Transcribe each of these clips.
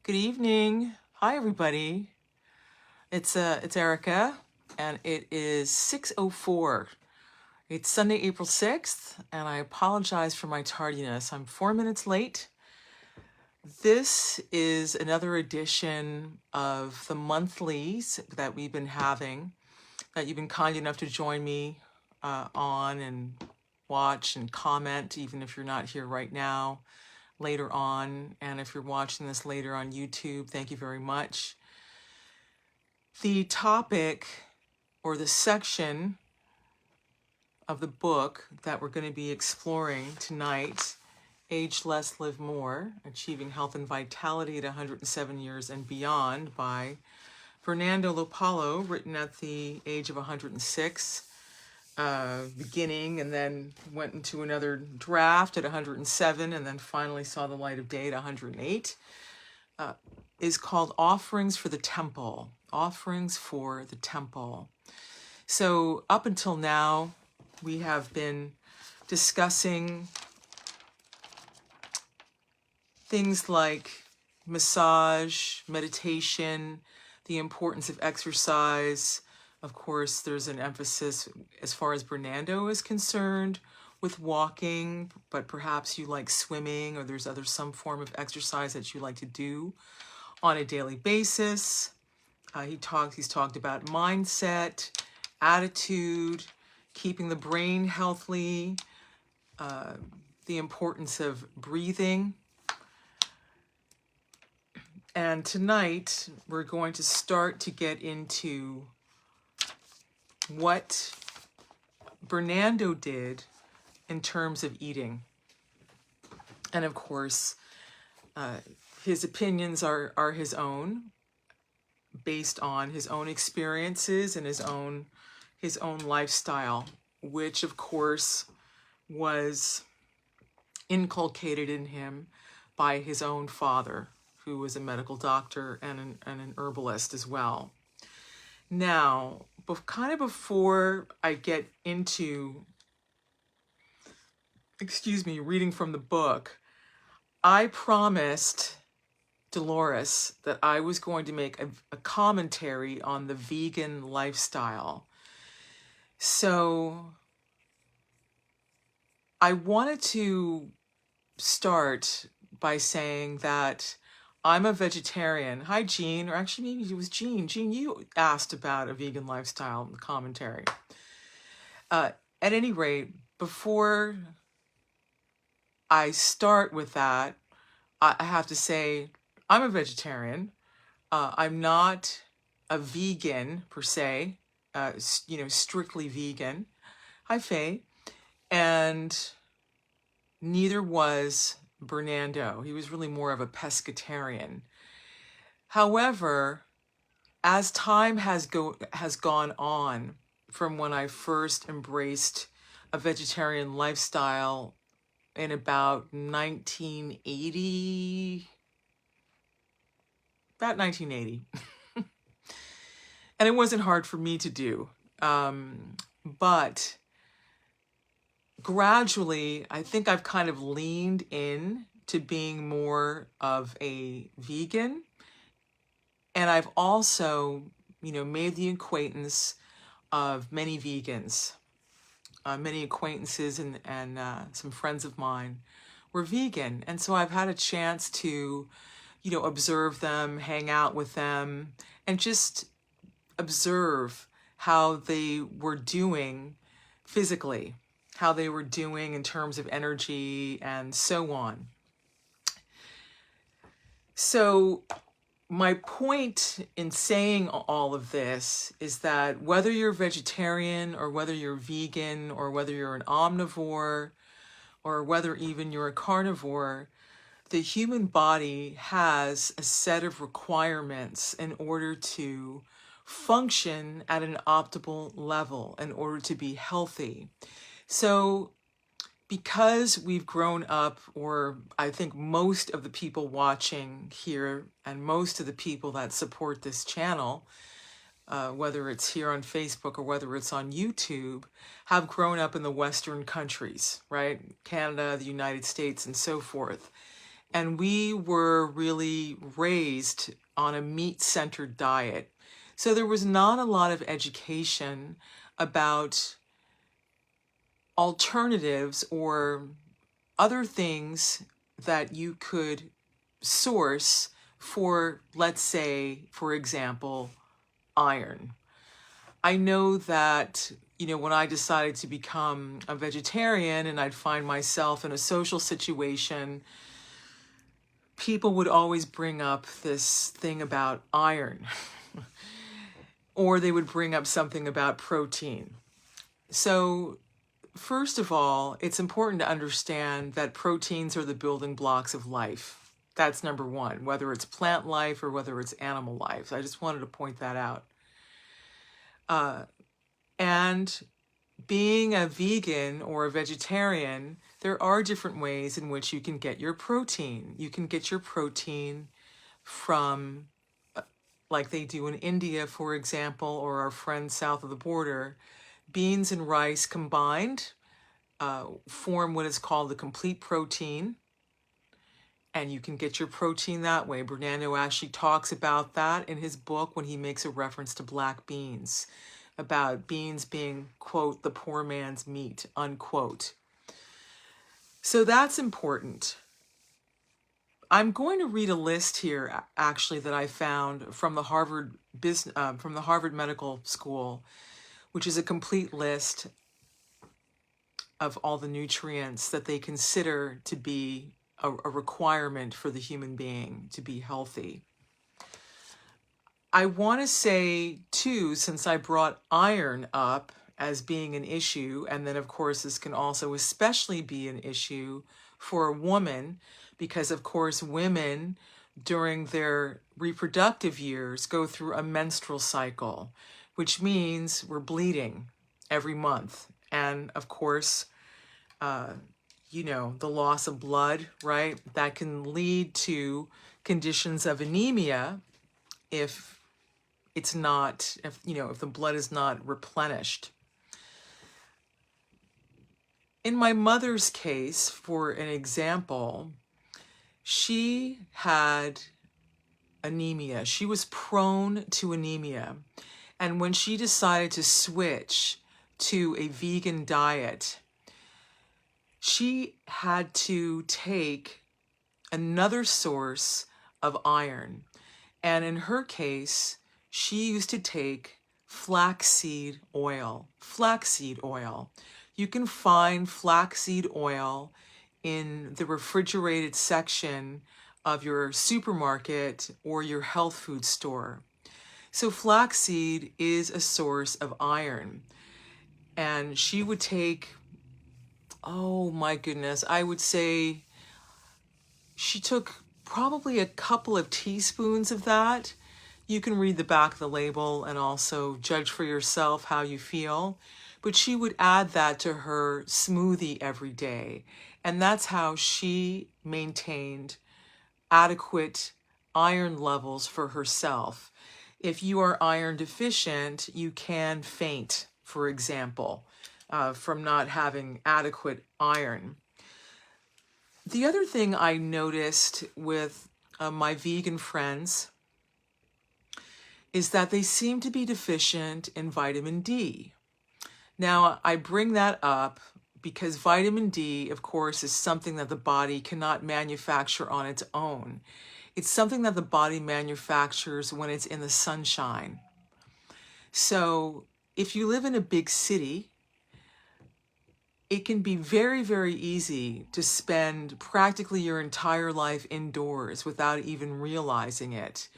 Good evening. Hi, everybody. It's Erica, and it is 6:04. It's Sunday, April 6th, and I apologize for my tardiness. I'm 4 minutes late. This is another edition of the monthlies that we've been having, that you've been kind enough to join me on and watch and comment, even if you're not here right now, later on. And if you're watching this later on YouTube, thank you very much. The topic or the section of the book that we're going to be exploring tonight, Age Less, Live More, Achieving Health and Vitality at 107 Years and Beyond by Bernnando LaPallo, written at the age of 106, beginning and then went into another draft at 107 and then finally saw the light of day at 108, is called Offerings for the Temple. Offerings for the Temple. So up until now, we have been discussing things like massage, meditation, the importance of exercise. Of course, there's an emphasis as far as Bernnando is concerned with walking, but perhaps you like swimming or there's some form of exercise that you like to do on a daily basis. He's talked about mindset, attitude, keeping the brain healthy, the importance of breathing. And tonight we're going to start to get into what Bernnando did in terms of eating. And of course, his opinions are his own, based on his own experiences and his own lifestyle, which of course was inculcated in him by his own father, who was a medical doctor and an herbalist as well. Now, kind of before I get into, reading from the book, I promised Dolores that I was going to make a commentary on the vegan lifestyle. So I wanted to start by saying that I'm a vegetarian. Hi, Jean, or actually maybe it was Jean. Jean, you asked about a vegan lifestyle in the commentary. At any rate, before I start with that, I have to say I'm a vegetarian. I'm not a vegan per se, strictly vegan. Hi, Faye. And neither was Bernnando. He was really more of a pescatarian. However, as time has gone on from when I first embraced a vegetarian lifestyle in about 1980, and it wasn't hard for me to do. But gradually, I think I've kind of leaned in to being more of a vegan. And I've also, made the acquaintance of many vegans. Many acquaintances and some friends of mine were vegan. And so I've had a chance to, observe them, hang out with them, and just observe how they were doing physically, how they were doing in terms of energy and so on. So my point in saying all of this is that whether you're vegetarian or whether you're vegan or whether you're an omnivore or whether even you're a carnivore, the human body has a set of requirements in order to function at an optimal level, in order to be healthy. So because we've grown up, or I think most of the people watching here and most of the people that support this channel, whether it's here on Facebook or whether it's on YouTube, have grown up in the Western countries, right? Canada, the United States, and so forth. And we were really raised on a meat-centered diet. So there was not a lot of education about alternatives or other things that you could source for, let's say, for example, iron. I know that, when I decided to become a vegetarian and I'd find myself in a social situation, people would always bring up this thing about iron, or they would bring up something about protein. So, first of all, it's important to understand that proteins are the building blocks of life. That's number one, whether it's plant life or whether it's animal life. I just wanted to point that out. And being a vegan or a vegetarian, there are different ways in which you can get your protein. You can get your protein from, like they do in India, for example, or our friends south of the border. Beans and rice combined form what is called the complete protein. And you can get your protein that way. Bernnando actually talks about that in his book when he makes a reference to black beans, about beans being, quote, the poor man's meat, unquote. So that's important. I'm going to read a list here, actually, that I found from the Harvard Medical School, which is a complete list of all the nutrients that they consider to be a requirement for the human being to be healthy. I want to say, too, since I brought iron up as being an issue, and then, of course, this can also especially be an issue for a woman, because, of course, women during their reproductive years go through a menstrual cycle, which means we're bleeding every month. And, of course, the loss of blood, right? That can lead to conditions of anemia if the blood is not replenished. In my mother's case, for an example, she had anemia. She was prone to anemia. And when she decided to switch to a vegan diet, she had to take another source of iron. And in her case, she used to take flaxseed oil. Flaxseed oil. You can find flaxseed oil in the refrigerated section of your supermarket or your health food store. So flaxseed is a source of iron. And she would take, oh my goodness, I would say she took probably a couple of teaspoons of that. You can read the back of the label and also judge for yourself how you feel. But she would add that to her smoothie every day. And that's how she maintained adequate iron levels for herself. If you are iron deficient, you can faint, for example, from not having adequate iron. The other thing I noticed with my vegan friends is that they seem to be deficient in vitamin D. Now, I bring that up because vitamin D, of course, is something that the body cannot manufacture on its own. It's something that the body manufactures when it's in the sunshine. So if you live in a big city, it can be very, very easy to spend practically your entire life indoors without even realizing it.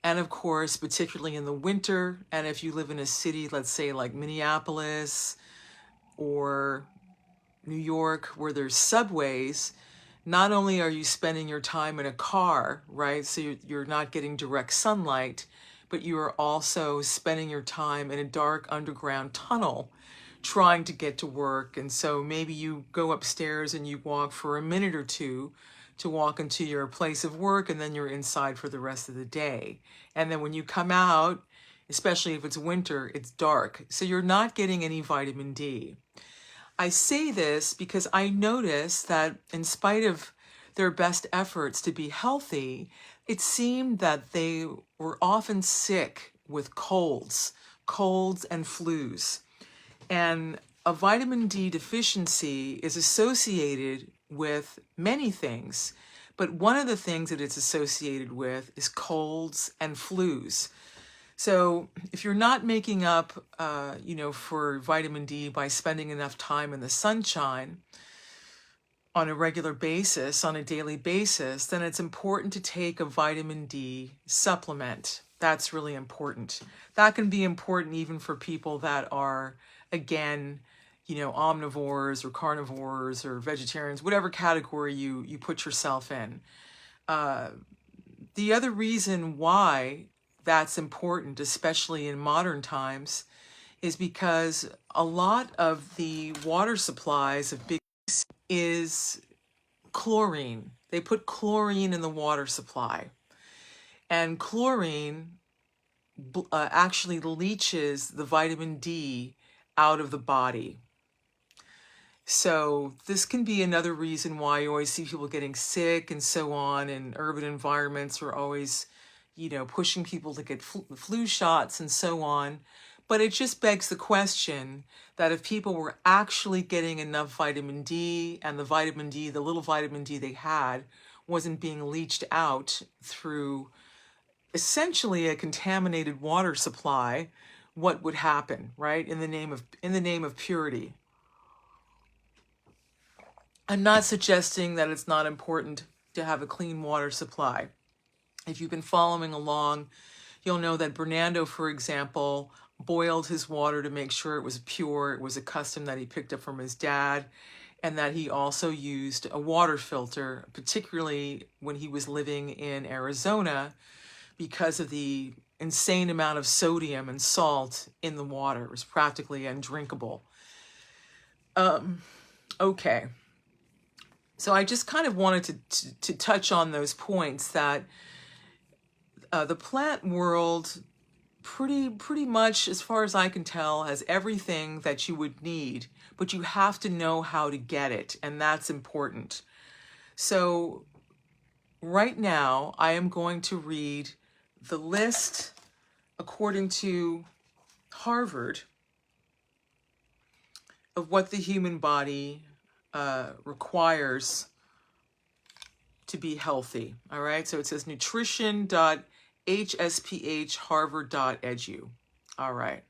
And of course, particularly in the winter, and if you live in a city, let's say like Minneapolis or New York, where there's subways, not only are you spending your time in a car, right? So you're not getting direct sunlight, but you are also spending your time in a dark underground tunnel trying to get to work. And so maybe you go upstairs and you walk for a minute or two to walk into your place of work, and then you're inside for the rest of the day. And then when you come out, especially if it's winter, it's dark. So you're not getting any vitamin D. I say this because I notice that in spite of their best efforts to be healthy, it seemed that they were often sick with colds and flus. And a vitamin D deficiency is associated with many things, but one of the things that it's associated with is colds and flus. So if you're not making up, for vitamin D by spending enough time in the sunshine on a regular basis, on a daily basis, then it's important to take a vitamin D supplement. That's really important. That can be important even for people that are, again, omnivores or carnivores or vegetarians, whatever category you put yourself in. The other reason why that's important, especially in modern times, is because a lot of the water supplies of big is chlorine. They put chlorine in the water supply. And chlorine actually leaches the vitamin D out of the body. So this can be another reason why you always see people getting sick and so on, and urban environments are always, pushing people to get flu shots and so on. But it just begs the question that if people were actually getting enough vitamin D, and the little vitamin D they had wasn't being leached out through essentially a contaminated water supply, what would happen, right? In the name of purity. I'm not suggesting that it's not important to have a clean water supply. If you've been following along, you'll know that Bernnando, for example, boiled his water to make sure it was pure. It was a custom that he picked up from his dad, and that he also used a water filter, particularly when he was living in Arizona, because of the insane amount of sodium and salt in the water. It was practically undrinkable. Okay. So I just kind of wanted to touch on those points that the plant world pretty much, as far as I can tell, has everything that you would need, but you have to know how to get it, and that's important. So right now I am going to read the list according to Harvard of what the human body requires to be healthy. All right, so it says nutrition.hsphharvard.edu. All right.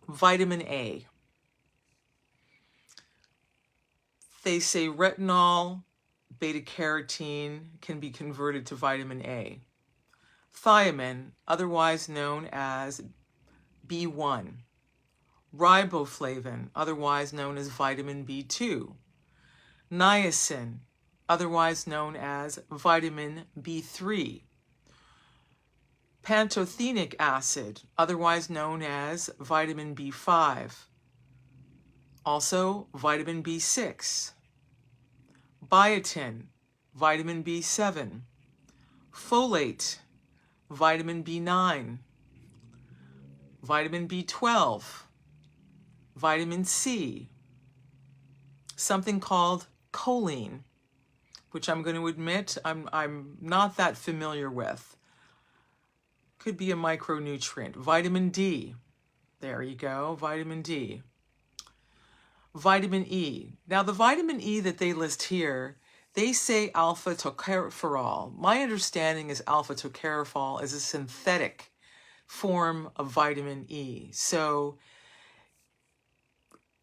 Vitamin A. They say retinol, beta carotene can be converted to vitamin A. Thiamine, otherwise known as B1. Riboflavin, otherwise known as vitamin B2. Niacin, otherwise known as vitamin B3. Pantothenic acid, otherwise known as vitamin B5. Also vitamin B6. Biotin, vitamin B7. Folate, vitamin B9. Vitamin B12. Vitamin C. Something called choline, which I'm going to admit I'm not that familiar with. Could be a micronutrient. Vitamin D. There you go, vitamin D. Vitamin E. Now the vitamin E that they list here, they say alpha tocopherol. My understanding is alpha tocopherol is a synthetic form of vitamin E. So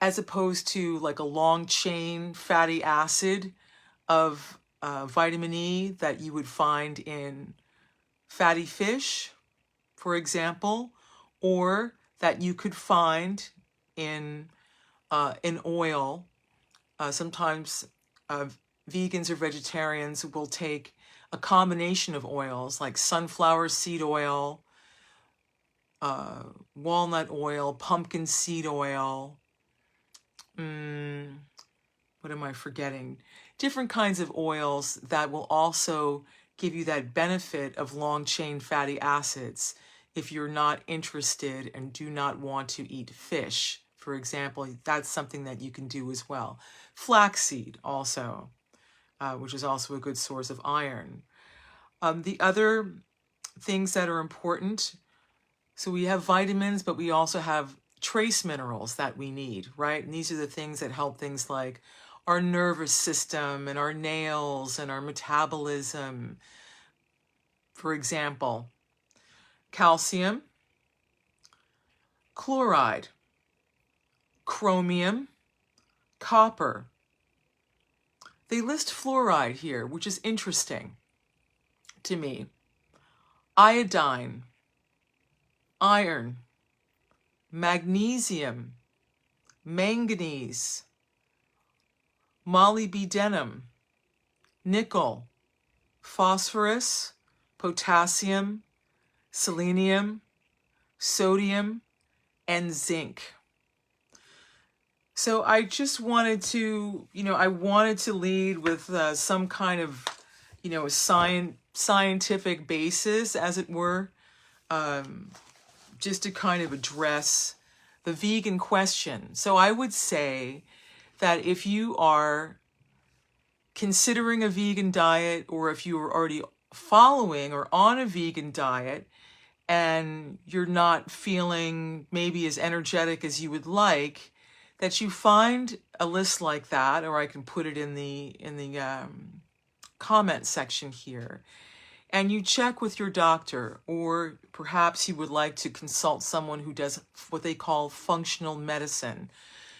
as opposed to like a long chain fatty acid of vitamin E that you would find in fatty fish, for example, or that you could find in oil. Sometimes vegans or vegetarians will take a combination of oils like sunflower seed oil, walnut oil, pumpkin seed oil. What am I forgetting? Different kinds of oils that will also give you that benefit of long chain fatty acids if you're not interested and do not want to eat fish. For example, that's something that you can do as well. Flaxseed also. which is also a good source of iron. The other things that are important, so we have vitamins, but we also have trace minerals that we need, right? And these are the things that help things like our nervous system and our nails and our metabolism. For example, calcium, chloride, chromium, copper. They list fluoride here, which is interesting to me. Iodine, iron, magnesium, manganese, molybdenum, nickel, phosphorus, potassium, selenium, sodium, and zinc. So I just wanted to, I wanted to lead with some kind of, scientific basis, as it were, just to kind of address the vegan question. So I would say that if you are considering a vegan diet, or if you are already following or on a vegan diet and you're not feeling maybe as energetic as you would like, that you find a list like that, or I can put it in the comment section here, and you check with your doctor, or perhaps you would like to consult someone who does what they call functional medicine,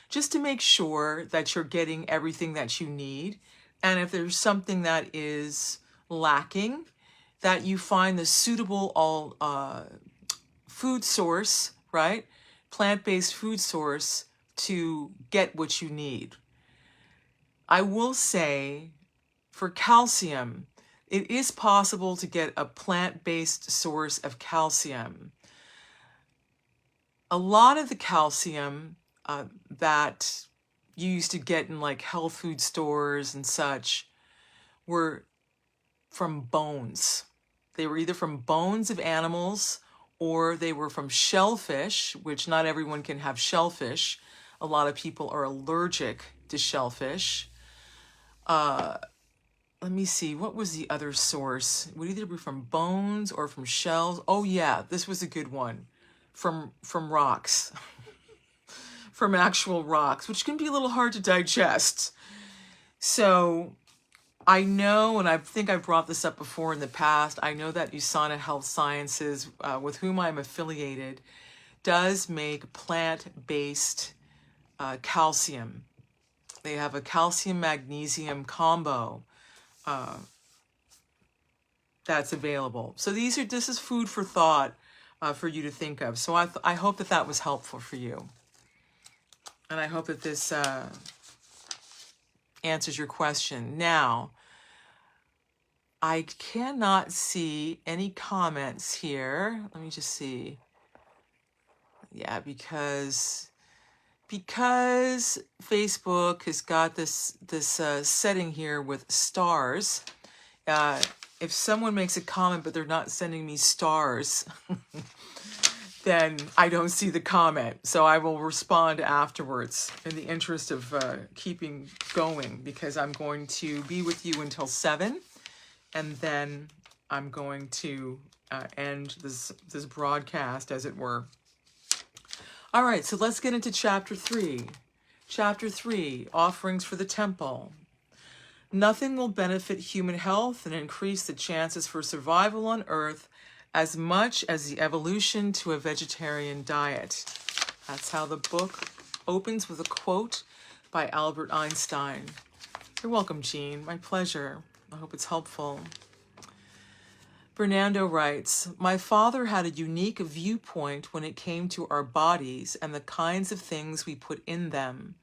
just to make sure that you're getting everything that you need. And if there's something that is lacking, that you find the suitable food source, right? Plant-based food source to get what you need. I will say, for calcium, it is possible to get a plant-based source of calcium. A lot of the calcium that you used to get in like health food stores and such were from bones. They were either from bones of animals, or they were from shellfish, which not everyone can have shellfish. A lot of people are allergic to shellfish. Let me see, what was the other source? It would either be from bones or from shells. Oh yeah, this was a good one. From rocks. From actual rocks, which can be a little hard to digest. So I know, and I think I brought this up before in the past, I know that USANA Health Sciences, with whom I'm affiliated, does make plant-based calcium. They have a calcium-magnesium combo that's available. So this is food for thought for you to think of. So I hope that was helpful for you. And I hope that this answers your question. Now, I cannot see any comments here. Let me just see. Yeah, because Facebook has got this setting here with stars. If someone makes a comment but they're not sending me stars, then I don't see the comment. So I will respond afterwards in the interest of keeping going, because I'm going to be with you until 7, and then I'm going to end this broadcast, as it were. All right, so let's get into Chapter 3. Chapter 3, Offerings for the Temple. Nothing will benefit human health and increase the chances for survival on Earth as much as the evolution to a vegetarian diet. That's how the book opens, with a quote by Albert Einstein. You're welcome, Jean. My pleasure. I hope it's helpful. Bernnando writes, "My father had a unique viewpoint when it came to our bodies and the kinds of things we put in them.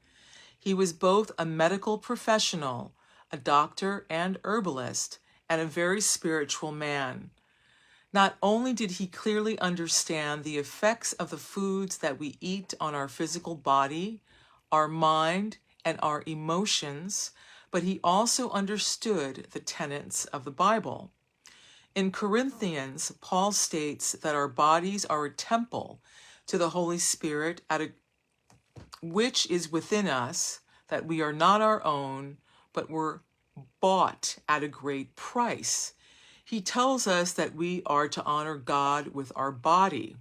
He was both a medical professional, a doctor and herbalist, and a very spiritual man. Not only did he clearly understand the effects of the foods that we eat on our physical body, our mind, and our emotions, but he also understood the tenets of the Bible. In Corinthians, Paul states that our bodies are a temple to the Holy Spirit, which is within us, that we are not our own, but were bought at a great price. He tells us that we are to honor God with our body.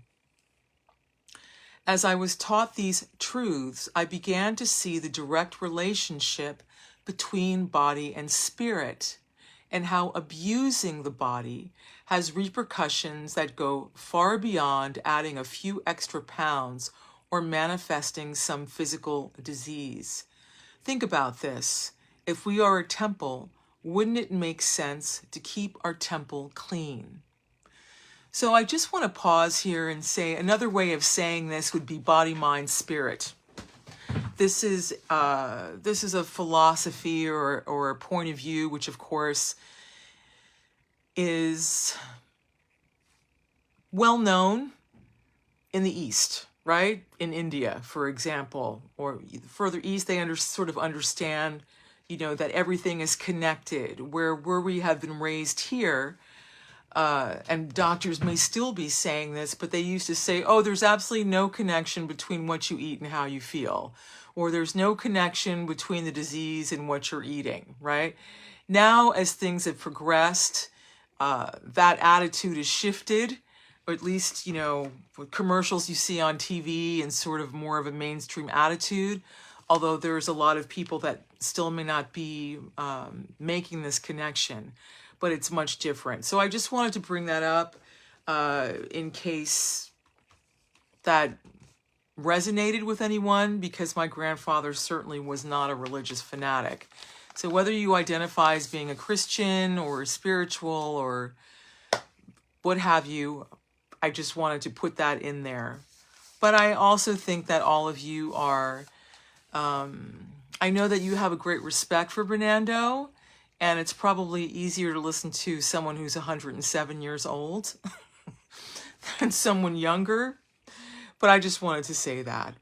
As I was taught these truths, I began to see the direct relationship between body and spirit, and how abusing the body has repercussions that go far beyond adding a few extra pounds or manifesting some physical disease. Think about this. If we are a temple, wouldn't it make sense to keep our temple clean? So I just want to pause here and say another way of saying this would be body, mind, spirit. This is a philosophy or a point of view, which of course is well known in the East, right? In India, for example, or further east, they sort of understand, that everything is connected. Where we have been raised here, and doctors may still be saying this, but they used to say, oh, there's absolutely no connection between what you eat and how you feel, or there's no connection between the disease and what you're eating, right? Now, as things have progressed, that attitude is shifted, or at least, with commercials you see on TV and sort of more of a mainstream attitude, although there's a lot of people that still may not be making this connection, but it's much different. So I just wanted to bring that up in case that resonated with anyone, because my grandfather certainly was not a religious fanatic. So whether you identify as being a Christian or spiritual or what have you, I just wanted to put that in there. But I also think that all of you are, I know that you have a great respect for Bernnando, and it's probably easier to listen to someone who's 107 years old than someone younger. But I just wanted to say that.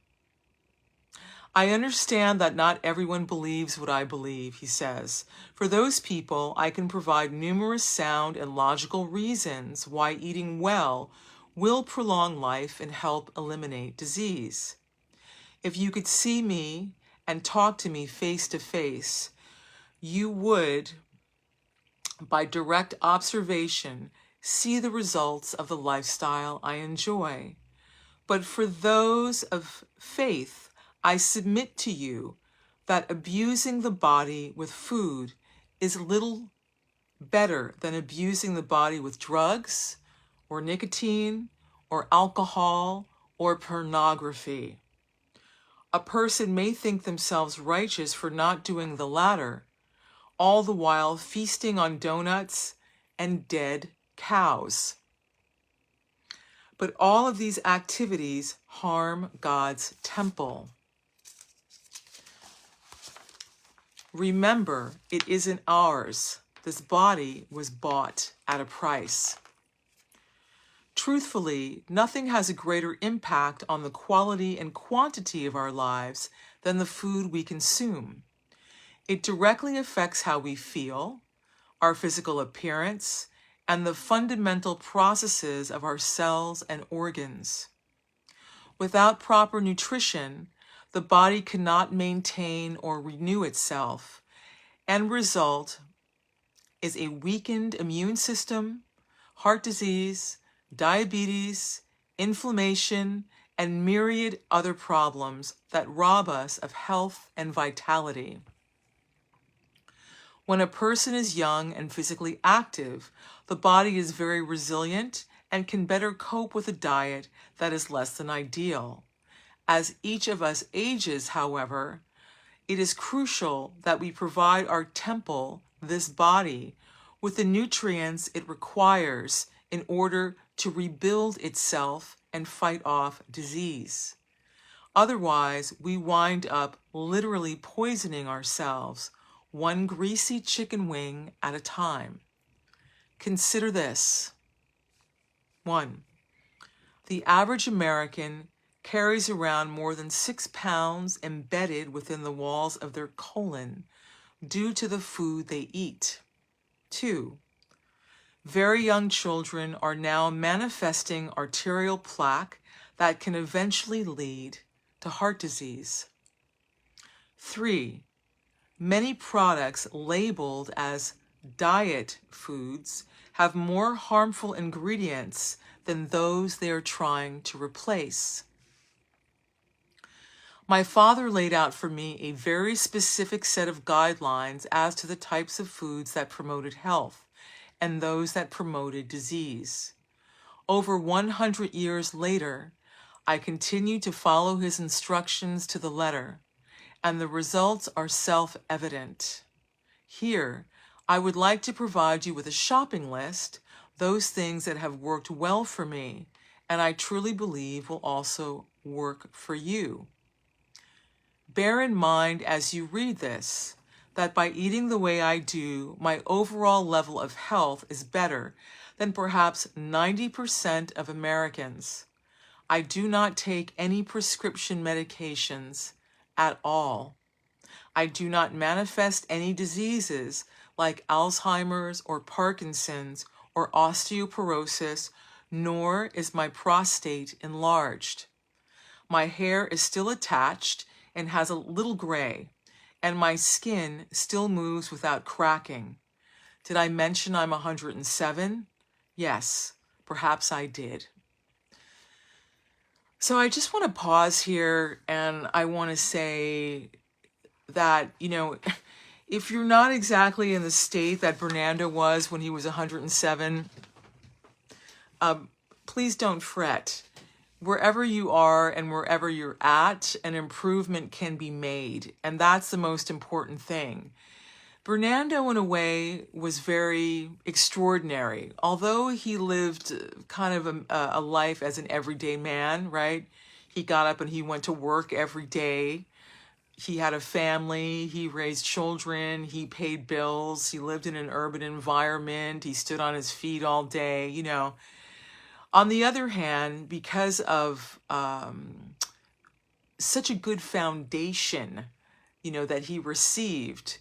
I understand that not everyone believes what I believe, he says. For those people, I can provide numerous sound and logical reasons why eating well will prolong life and help eliminate disease. If you could see me and talk to me face to face, you would, by direct observation, see the results of the lifestyle I enjoy. But for those of faith, I submit to you that abusing the body with food is little better than abusing the body with drugs or nicotine or alcohol or pornography. A person may think themselves righteous for not doing the latter, all the while feasting on donuts and dead cows. But all of these activities harm God's temple. Remember, it isn't ours. This body was bought at a price. Truthfully, nothing has a greater impact on the quality and quantity of our lives than the food we consume. It directly affects how we feel, our physical appearance, and the fundamental processes of our cells and organs. Without proper nutrition, the body cannot maintain or renew itself. End result is a weakened immune system, heart disease, diabetes, inflammation, and myriad other problems that rob us of health and vitality. When a person is young and physically active, the body is very resilient and can better cope with a diet that is less than ideal. As each of us ages, however, it is crucial that we provide our temple, this body, with the nutrients it requires in order to rebuild itself and fight off disease. Otherwise, we wind up literally poisoning ourselves, one greasy chicken wing at a time. Consider this. 1. The average American carries around more than 6 pounds embedded within the walls of their colon due to the food they eat. 2. Very young children are now manifesting arterial plaque that can eventually lead to heart disease. 3. Many products labeled as diet foods have more harmful ingredients than those they are trying to replace. My father laid out for me a very specific set of guidelines as to the types of foods that promoted health and those that promoted disease. Over 100 years later, I continue to follow his instructions to the letter, and the results are self-evident. Here, I would like to provide you with a shopping list, those things that have worked well for me, and I truly believe will also work for you. Bear in mind as you read this, that by eating the way I do, my overall level of health is better than perhaps 90% of Americans. I do not take any prescription medications at all. I do not manifest any diseases like Alzheimer's or Parkinson's or osteoporosis, nor is my prostate enlarged. My hair is still attached and has a little gray, and my skin still moves without cracking. Did I mention I'm 107? Yes, perhaps I did. So I just want to pause here, and I want to say that, if you're not exactly in the state that Bernnando was when he was 107, please don't fret. Wherever you are and wherever you're at, an improvement can be made, and that's the most important thing. Bernnando, in a way, was very extraordinary. Although he lived kind of a life as an everyday man, right? He got up and he went to work every day. He had a family, he raised children, he paid bills, he lived in an urban environment, he stood on his feet all day, On the other hand, because of such a good foundation, that he received,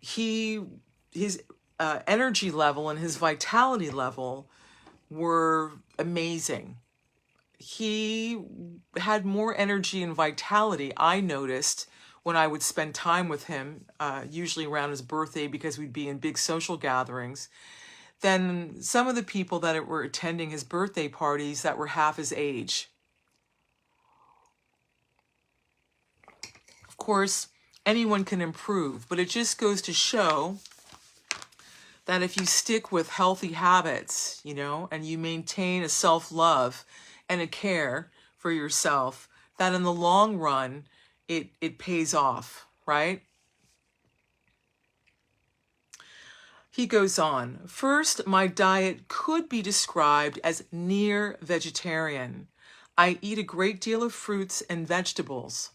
his energy level and his vitality level were amazing. He had more energy and vitality, I noticed, when I would spend time with him, usually around his birthday because we'd be in big social gatherings, than some of the people that were attending his birthday parties that were half his age. Of course, anyone can improve, but it just goes to show that if you stick with healthy habits, and you maintain a self-love and a care for yourself, that in the long run, it pays off, right? He goes on, first, my diet could be described as near vegetarian. I eat a great deal of fruits and vegetables.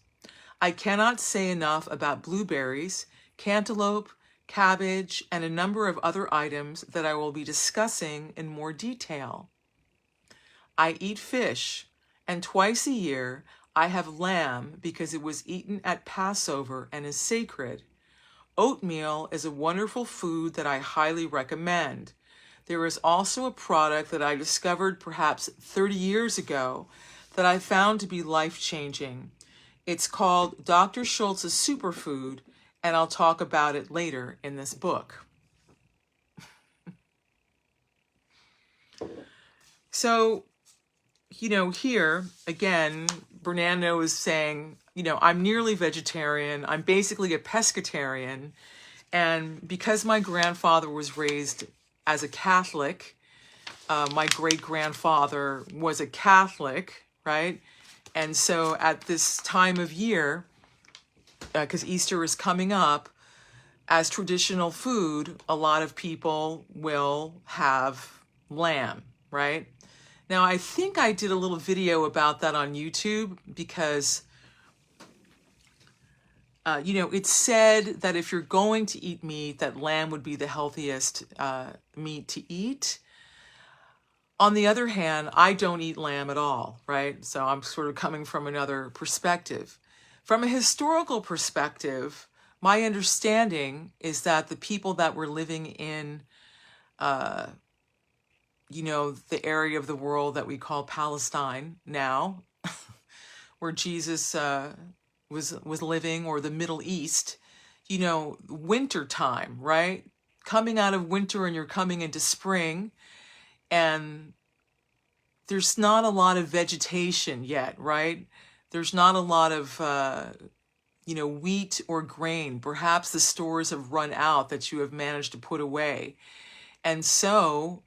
I cannot say enough about blueberries, cantaloupe, cabbage, and a number of other items that I will be discussing in more detail. I eat fish, and twice a year I have lamb because it was eaten at Passover and is sacred. Oatmeal is a wonderful food that I highly recommend. There is also a product that I discovered perhaps 30 years ago that I found to be life-changing. It's called Dr. Schultz's Superfood, and I'll talk about it later in this book. So, here, again, Bernnando is saying, I'm nearly vegetarian. I'm basically a pescatarian. And because my grandfather was raised as a Catholic, my great-grandfather was a Catholic, right? And so at this time of year, because Easter is coming up, as traditional food, a lot of people will have lamb, right? Now, I think I did a little video about that on YouTube because, it's said that if you're going to eat meat, that lamb would be the healthiest meat to eat. On the other hand, I don't eat lamb at all, right? So I'm sort of coming from another perspective. From a historical perspective, my understanding is that the people that were living in, the area of the world that we call Palestine now, where Jesus was living, or the Middle East, winter time, right? Coming out of winter and you're coming into spring, and there's not a lot of vegetation yet, right? There's not a lot of, wheat or grain. Perhaps the stores have run out that you have managed to put away. And so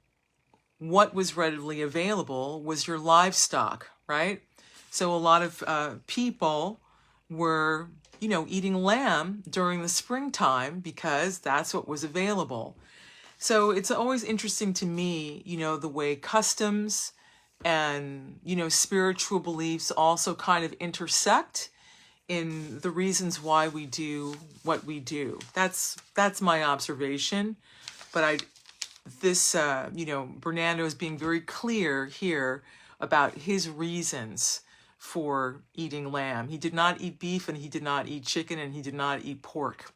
what was readily available was your livestock, right? So a lot of people were, eating lamb during the springtime because that's what was available. So it's always interesting to me, the way customs and, spiritual beliefs also kind of intersect in the reasons why we do what we do. That's my observation. But Bernnando is being very clear here about his reasons for eating lamb. He did not eat beef, and he did not eat chicken, and he did not eat pork.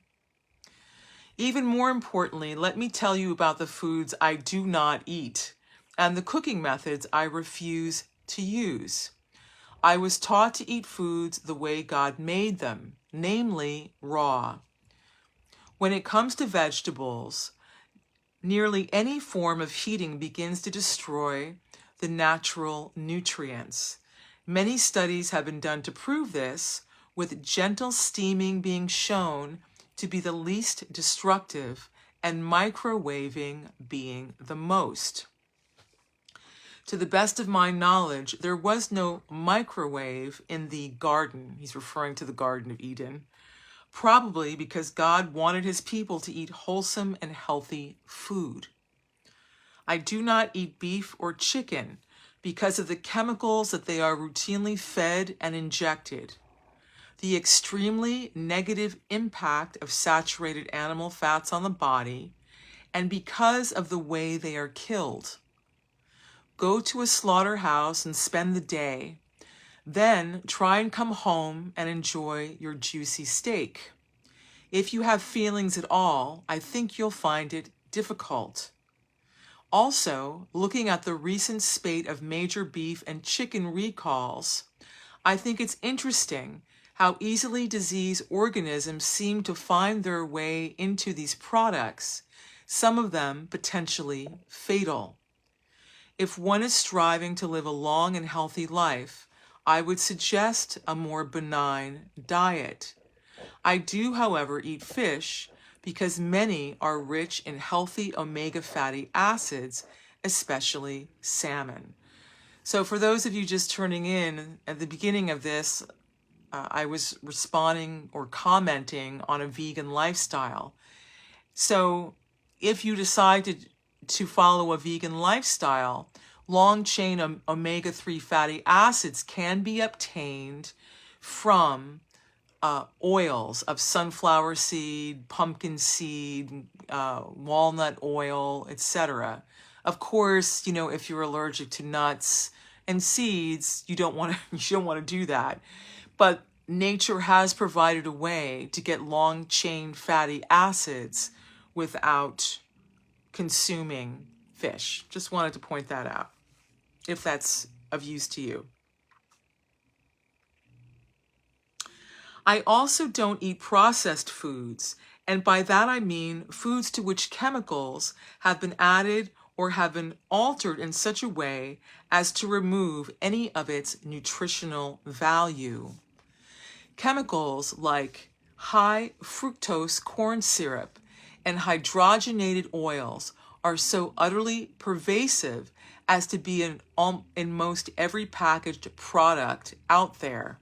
Even more importantly, let me tell you about the foods I do not eat and the cooking methods I refuse to use. I was taught to eat foods the way God made them, namely raw. When it comes to vegetables, nearly any form of heating begins to destroy the natural nutrients. Many studies have been done to prove this, with gentle steaming being shown to be the least destructive and microwaving being the most. To the best of my knowledge, there was no microwave in the garden. He's referring to the Garden of Eden, probably because God wanted his people to eat wholesome and healthy food. I do not eat beef or chicken because of the chemicals that they are routinely fed and injected, the extremely negative impact of saturated animal fats on the body, and because of the way they are killed. Go to a slaughterhouse and spend the day. Then try and come home and enjoy your juicy steak. If you have feelings at all, I think you'll find it difficult. Also, looking at the recent spate of major beef and chicken recalls, I think it's interesting how easily disease organisms seem to find their way into these products, some of them potentially fatal. If one is striving to live a long and healthy life, I would suggest a more benign diet. I do, however, eat fish because many are rich in healthy omega fatty acids, especially salmon. So for those of you just turning in, at the beginning of this, I was responding or commenting on a vegan lifestyle. So if you decide to follow a vegan lifestyle, long-chain omega-3 fatty acids can be obtained from oils of sunflower seed, pumpkin seed, walnut oil, etc. Of course, if you're allergic to nuts and seeds, you don't want to do that. But nature has provided a way to get long-chain fatty acids without consuming fish. Just wanted to point that out, if that's of use to you. I also don't eat processed foods, and by that I mean foods to which chemicals have been added or have been altered in such a way as to remove any of its nutritional value. Chemicals like high fructose corn syrup and hydrogenated oils are so utterly pervasive as to be in most every packaged product out there.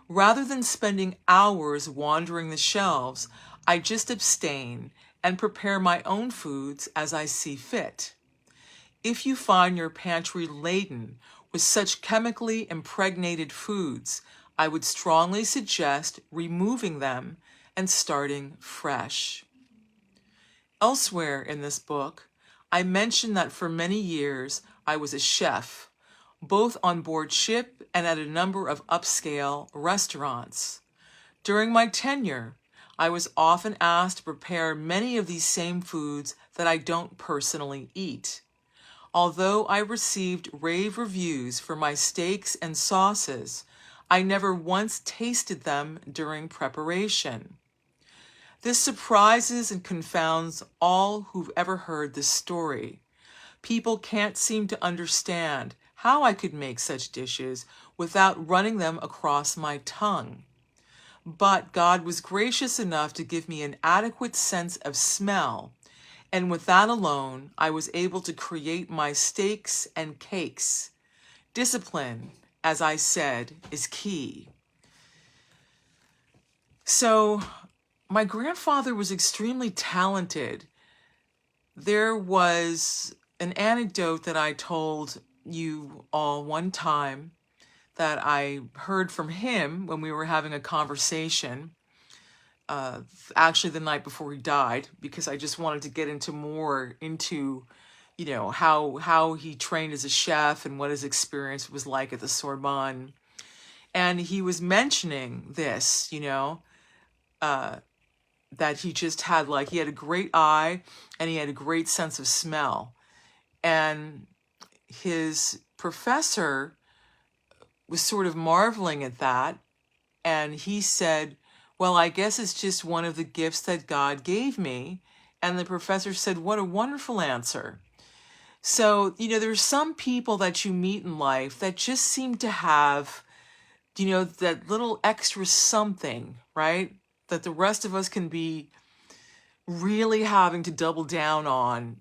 Rather than spending hours wandering the shelves, I just abstain and prepare my own foods as I see fit. If you find your pantry laden with such chemically impregnated foods, I would strongly suggest removing them and starting fresh. Elsewhere in this book, I mentioned that for many years I was a chef, both on board ship and at a number of upscale restaurants. During my tenure, I was often asked to prepare many of these same foods that I don't personally eat. Although I received rave reviews for my steaks and sauces, I never once tasted them during preparation. This surprises and confounds all who've ever heard this story. People can't seem to understand how I could make such dishes without running them across my tongue. But God was gracious enough to give me an adequate sense of smell, and with that alone, I was able to create my steaks and cakes. Discipline, as I said, is key. So, my grandfather was extremely talented. There was an anecdote that I told you all one time that I heard from him when we were having a conversation, actually the night before he died, because I just wanted to get into how he trained as a chef and what his experience was like at the Sorbonne. And he was mentioning this, that he just had he had a great eye and he had a great sense of smell. And his professor was sort of marveling at that. And he said, well, I guess it's just one of the gifts that God gave me. And the professor said, what a wonderful answer. So, there's some people that you meet in life that just seem to have, that little extra something, right? That the rest of us can be really having to double down on,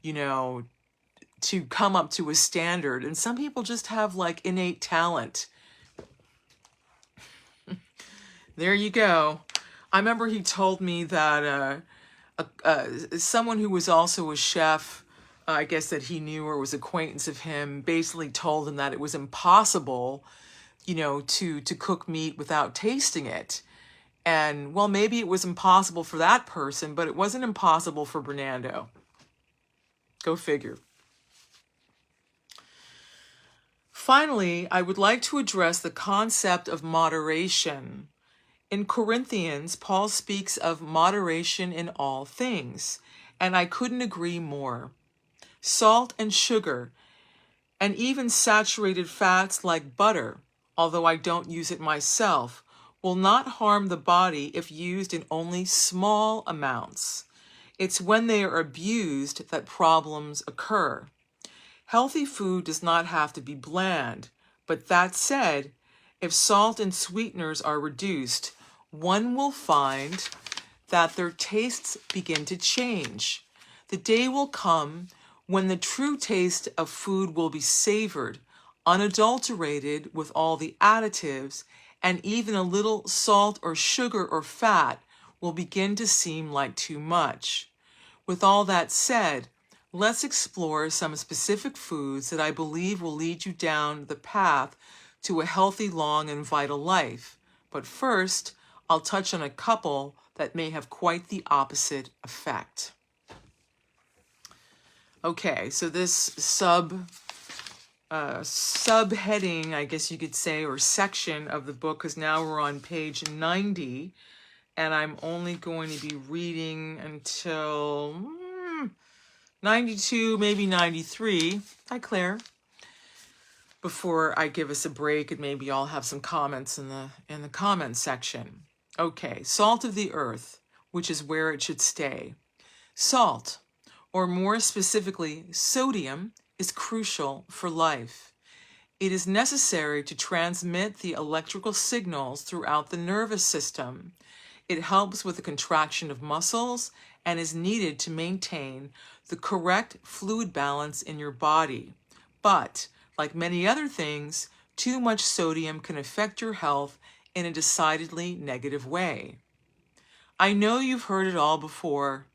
to come up to a standard. And some people just have innate talent. There you go. I remember he told me that someone who was also a chef, I guess that he knew or was acquaintance of him, basically told him that it was impossible, to cook meat without tasting it. And, well, maybe it was impossible for that person, but it wasn't impossible for Bernnando. Go figure. Finally, I would like to address the concept of moderation. In Corinthians, Paul speaks of moderation in all things, and I couldn't agree more. Salt and sugar, and even saturated fats like butter, although I don't use it myself, will not harm the body if used in only small amounts. It's when they are abused that problems occur. Healthy food does not have to be bland, but that said, if salt and sweeteners are reduced, one will find that their tastes begin to change. The day will come when the true taste of food will be savored, unadulterated with all the additives, and even a little salt or sugar or fat will begin to seem like too much. With all that said, let's explore some specific foods that I believe will lead you down the path to a healthy, long, and vital life. But first, I'll touch on a couple that may have quite the opposite effect. Okay, so this subheading, I guess you could say, or section of the book, because now we're on page 90, and I'm only going to be reading until 92, maybe 93. Hi, Claire. Before I give us a break, and maybe I'll have some comments in the comments section. Okay, salt of the earth, which is where it should stay. Salt, or more specifically, sodium, is crucial for life. It is necessary to transmit the electrical signals throughout the nervous system. It helps with the contraction of muscles and is needed to maintain the correct fluid balance in your body. But, like many other things, too much sodium can affect your health in a decidedly negative way. I know you've heard it all before.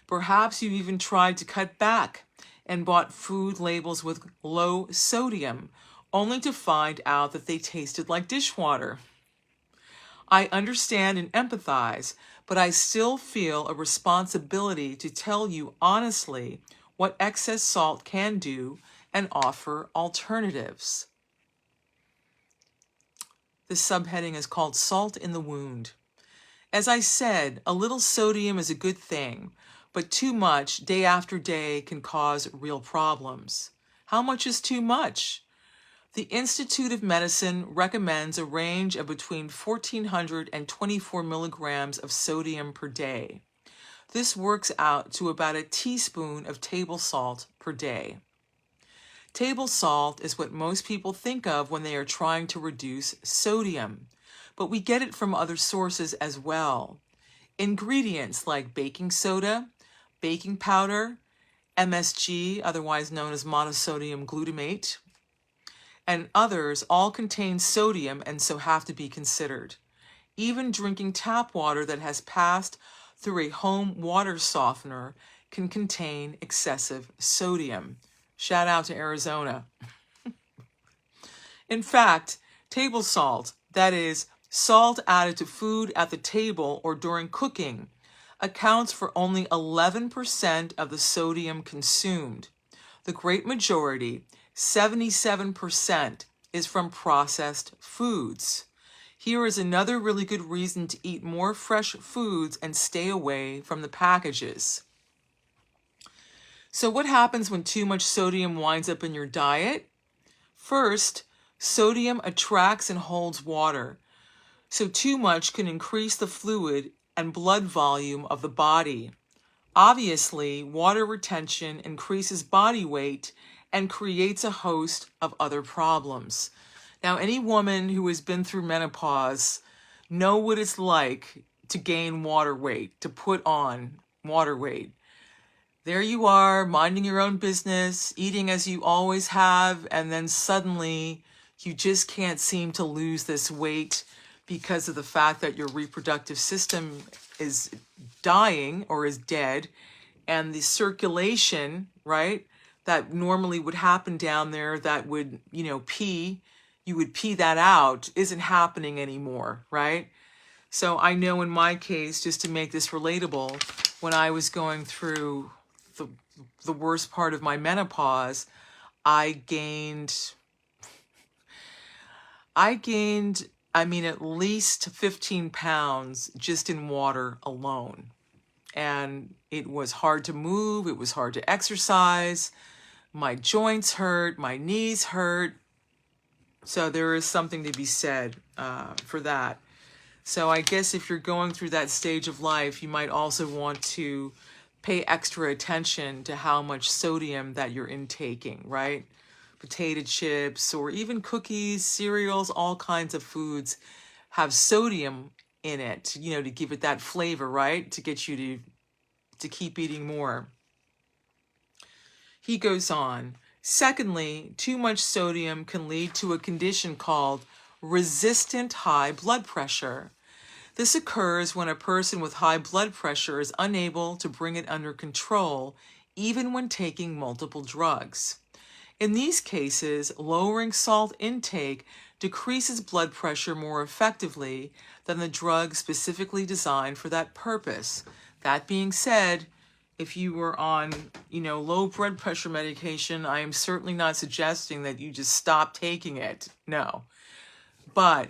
Perhaps you've even tried to cut back and bought food labels with low sodium, only to find out that they tasted like dishwater. I understand and empathize, but I still feel a responsibility to tell you honestly what excess salt can do and offer alternatives. This subheading is called Salt in the Wound. As I said, a little sodium is a good thing, but too much day after day can cause real problems. How much is too much? The Institute of Medicine recommends a range of between 1,400 and 24 milligrams of sodium per day. This works out to about a teaspoon of table salt per day. Table salt is what most people think of when they are trying to reduce sodium, but we get it from other sources as well. Ingredients like baking soda, baking powder, MSG, otherwise known as monosodium glutamate, and others all contain sodium and so have to be considered. Even drinking tap water that has passed through a home water softener can contain excessive sodium. Shout out to Arizona. In fact, table salt, that is, salt added to food at the table or during cooking, accounts for only 11% of the sodium consumed. The great majority, 77%, is from processed foods. Here is another really good reason to eat more fresh foods and stay away from the packages. So what happens when too much sodium winds up in your diet? First, sodium attracts and holds water. So too much can increase the fluid and blood volume of the body. Obviously, water retention increases body weight and creates a host of other problems. Now, any woman who has been through menopause know what it's like to gain water weight, to put on water weight. There you are, minding your own business, eating as you always have, and then suddenly you just can't seem to lose this weight because of the fact that your reproductive system is dying or is dead, and the circulation, right, that normally would happen down there that would, you would pee that out, isn't happening anymore, right? So I know in my case, just to make this relatable, when I was going through the worst part of my menopause, I gained, at least 15 pounds just in water alone. And it was hard to move. It was hard to exercise. My joints hurt. My knees hurt. So there is something to be said for that. So I guess if you're going through that stage of life, you might also want to pay extra attention to how much sodium that you're intaking, right? Potato chips or even cookies, cereals, all kinds of foods have sodium in it, to give it that flavor, right? To get you to keep eating more. He goes on. Secondly, too much sodium can lead to a condition called resistant high blood pressure. This occurs when a person with high blood pressure is unable to bring it under control, even when taking multiple drugs. In these cases, lowering salt intake decreases blood pressure more effectively than the drug specifically designed for that purpose. That being said, if you were on, low blood pressure medication, I am certainly not suggesting that you just stop taking it. No. But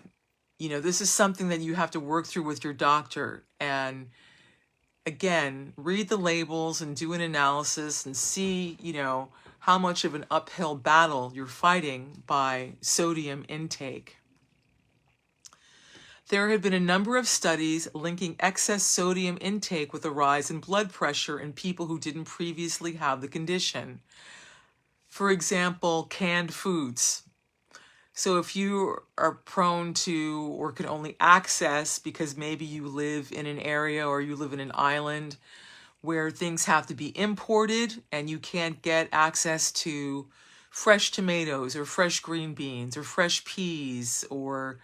this is something that you have to work through with your doctor. And again, read the labels and do an analysis and see, how much of an uphill battle you're fighting by sodium intake. There have been a number of studies linking excess sodium intake with a rise in blood pressure in people who didn't previously have the condition. For example, canned foods. So if you are prone to or can only access, because maybe you live in an area or you live in an island where things have to be imported and you can't get access to fresh tomatoes or fresh green beans or fresh peas or,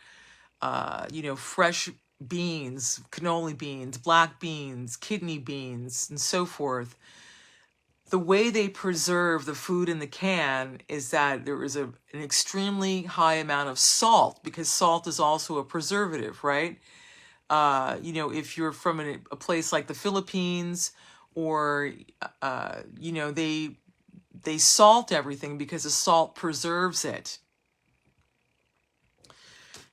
fresh beans, cannoli beans, black beans, kidney beans, and so forth. The way they preserve the food in the can is that there is an extremely high amount of salt, because salt is also a preservative, right? If you're from a place like the Philippines, or, they salt everything because the salt preserves it.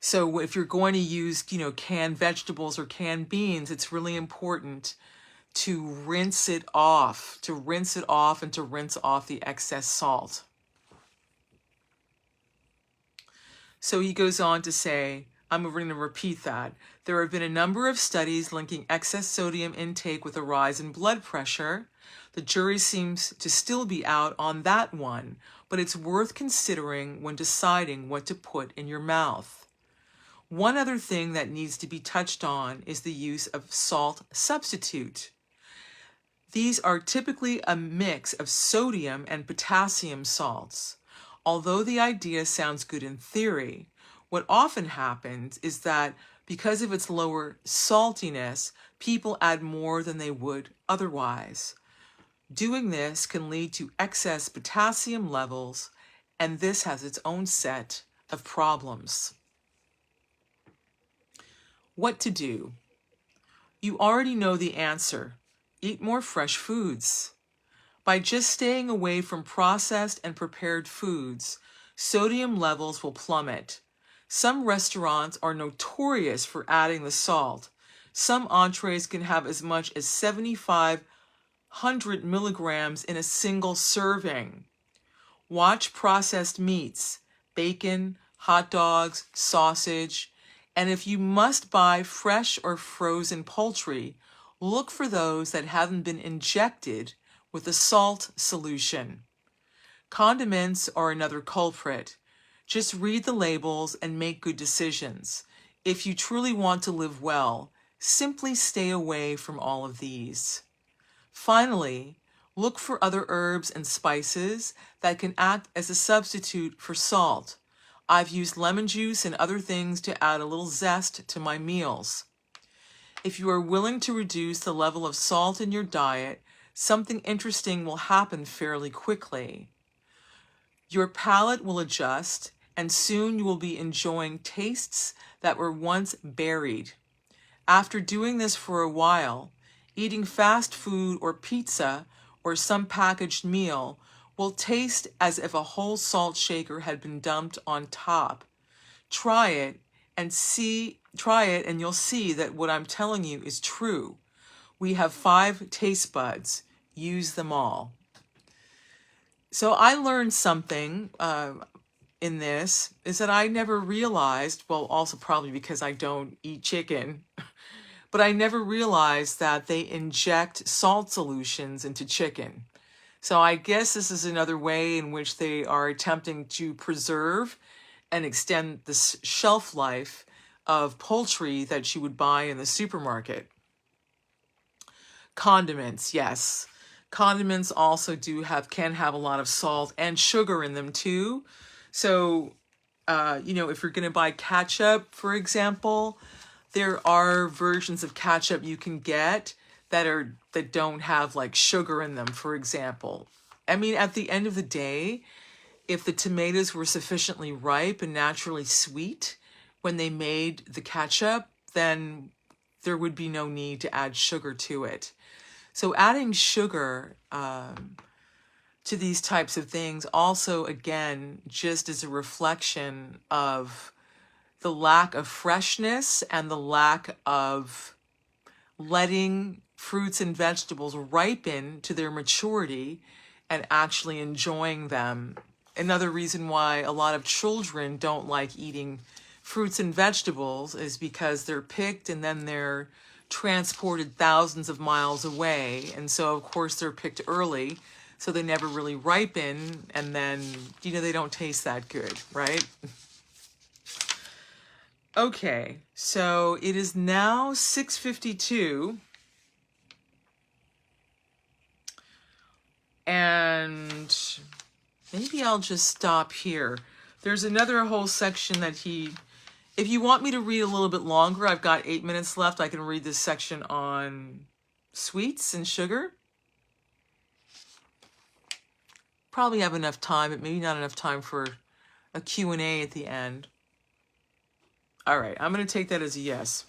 So if you're going to use, canned vegetables or canned beans, it's really important to rinse it off and to rinse off the excess salt. So he goes on to say, I'm going to repeat that. There have been a number of studies linking excess sodium intake with a rise in blood pressure. The jury seems to still be out on that one, but it's worth considering when deciding what to put in your mouth. One other thing that needs to be touched on is the use of salt substitute. These are typically a mix of sodium and potassium salts. Although the idea sounds good in theory, what often happens is that because of its lower saltiness, people add more than they would otherwise. Doing this can lead to excess potassium levels, and this has its own set of problems. What to do? You already know the answer. Eat more fresh foods. By just staying away from processed and prepared foods, sodium levels will plummet. Some restaurants are notorious for adding the salt. Some entrees can have as much as 7,500 milligrams in a single serving. Watch processed meats, bacon, hot dogs, sausage, and if you must buy fresh or frozen poultry, look for those that haven't been injected with a salt solution. Condiments are another culprit. Just read the labels and make good decisions. If you truly want to live well, simply stay away from all of these. Finally, look for other herbs and spices that can act as a substitute for salt. I've used lemon juice and other things to add a little zest to my meals. If you are willing to reduce the level of salt in your diet, something interesting will happen fairly quickly. Your palate will adjust, and soon you will be enjoying tastes that were once buried. After doing this for a while, eating fast food or pizza or some packaged meal will taste as if a whole salt shaker had been dumped on top. Try it and you'll see that what I'm telling you is true. We have 5 taste buds. Use them all. So I learned something in this, is that I never realized, well, also probably because I don't eat chicken, but I never realized that they inject salt solutions into chicken. So I guess this is another way in which they are attempting to preserve and extend the shelf life of poultry that you would buy in the supermarket. Condiments, yes. Condiments also can have a lot of salt and sugar in them too. So, if you're going to buy ketchup, for example, there are versions of ketchup you can get that don't have like sugar in them, for example. I mean, at the end of the day, if the tomatoes were sufficiently ripe and naturally sweet when they made the ketchup, then there would be no need to add sugar to it. So adding sugar to these types of things also, again, just is a reflection of the lack of freshness and the lack of letting fruits and vegetables ripen to their maturity and actually enjoying them. Another reason why a lot of children don't like eating fruits and vegetables is because they're picked and then they're transported thousands of miles away. And so, of course, they're picked early, so they never really ripen, and then, they don't taste that good, right? Okay, so it is now 6:52. And maybe I'll just stop here. There's another whole section that if you want me to read a little bit longer, I've got 8 minutes left. I can read this section on sweets and sugar. Probably have enough time, but maybe not enough time for a Q&A at the end. All right, I'm going to take that as a yes,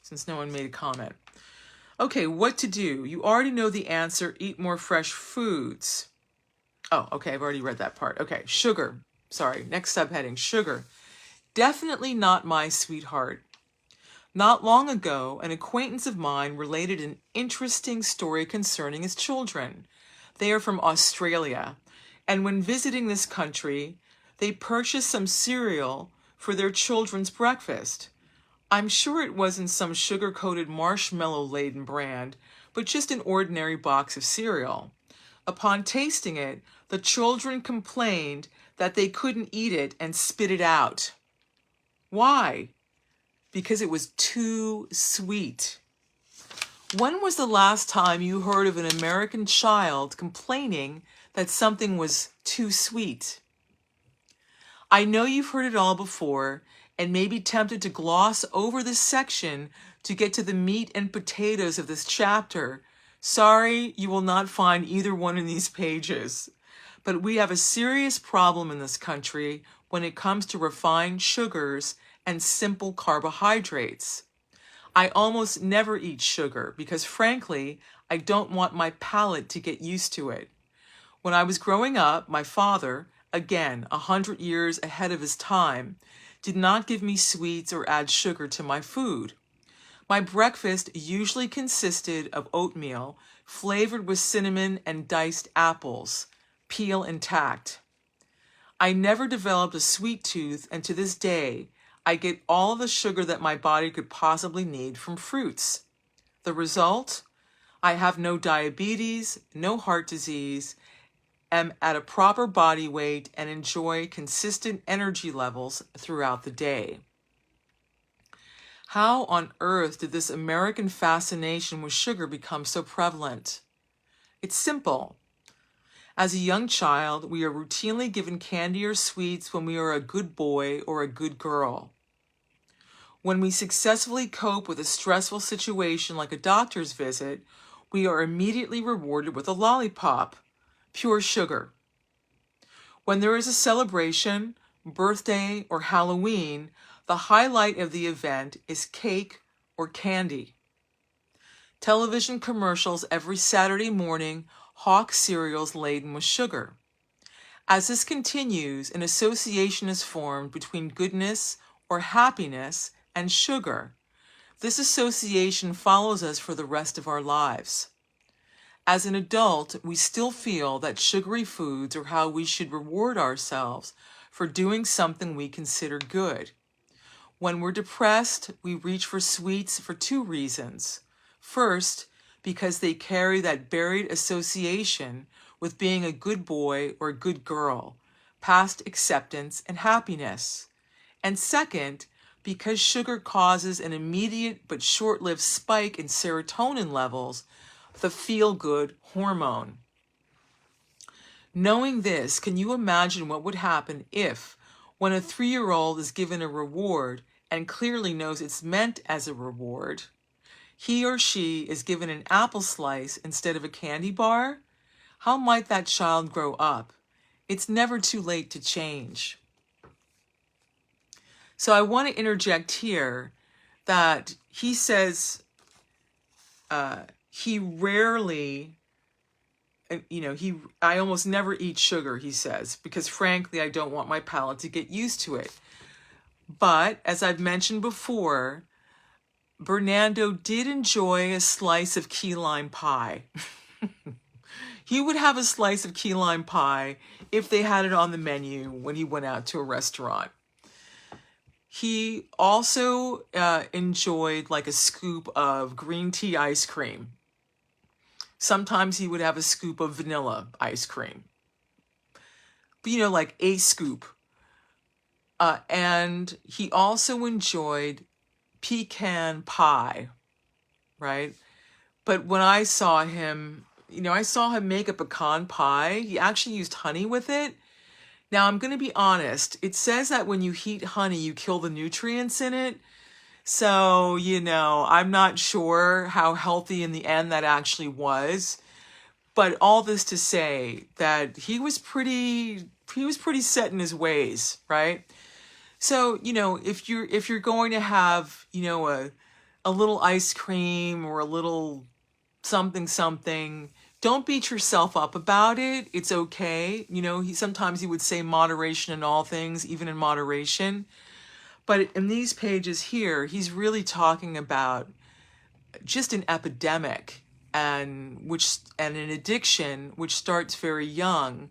since no one made a comment. Okay, what to do? You already know the answer. Eat more fresh foods. Oh, okay, I've already read that part. Okay, sugar. Sorry, next subheading, sugar. Definitely not my sweetheart. Not long ago, an acquaintance of mine related an interesting story concerning his children. They are from Australia, and when visiting this country, they purchased some cereal for their children's breakfast. I'm sure it wasn't some sugar-coated marshmallow-laden brand, but just an ordinary box of cereal. Upon tasting it, the children complained that they couldn't eat it and spit it out. Why? Because it was too sweet. When was the last time you heard of an American child complaining that something was too sweet? I know you've heard it all before and may be tempted to gloss over this section to get to the meat and potatoes of this chapter. Sorry, you will not find either one in these pages. But we have a serious problem in this country when it comes to refined sugars and simple carbohydrates. I almost never eat sugar because, frankly, I don't want my palate to get used to it. When I was growing up, my father, again 100 years ahead of his time, did not give me sweets or add sugar to my food. My breakfast usually consisted of oatmeal flavored with cinnamon and diced apples, peel intact. I never developed a sweet tooth, and to this day, I get all the sugar that my body could possibly need from fruits. The result? I have no diabetes, no heart disease, am at a proper body weight, and enjoy consistent energy levels throughout the day. How on earth did this American fascination with sugar become so prevalent? It's simple. As a young child, we are routinely given candy or sweets when we are a good boy or a good girl. When we successfully cope with a stressful situation like a doctor's visit, we are immediately rewarded with a lollipop, pure sugar. When there is a celebration, birthday, or Halloween, the highlight of the event is cake or candy. Television commercials every Saturday morning hawk cereals laden with sugar. As this continues, an association is formed between goodness or happiness and sugar. This association follows us for the rest of our lives. As an adult, we still feel that sugary foods are how we should reward ourselves for doing something we consider good. When we're depressed, we reach for sweets for two reasons. First, because they carry that buried association with being a good boy or a good girl, past acceptance and happiness. And second, because sugar causes an immediate but short-lived spike in serotonin levels, the feel-good hormone. Knowing this, can you imagine what would happen if, when a 3-year-old is given a reward and clearly knows it's meant as a reward, he or she is given an apple slice instead of a candy bar? How might that child grow up? It's never too late to change. So I want to interject here that he says he rarely, I almost never eat sugar, he says, because frankly, I don't want my palate to get used to it. But as I've mentioned before, Bernnando did enjoy a slice of key lime pie. He would have a slice of key lime pie if they had it on the menu when he went out to a restaurant. He also enjoyed like a scoop of green tea ice cream. Sometimes he would have a scoop of vanilla ice cream. But, like a scoop. And he also enjoyed pecan pie, right? But when I saw him, I saw him make a pecan pie. He actually used honey with it. Now, I'm going to be honest. It says that when you heat honey, you kill the nutrients in it. So, I'm not sure how healthy in the end that actually was. But all this to say that he was pretty set in his ways, right? So, if you're going to have, a little ice cream or a little something, don't beat yourself up about it. It's okay. Sometimes he would say moderation in all things, even in moderation. But in these pages here, he's really talking about just an epidemic and an addiction which starts very young,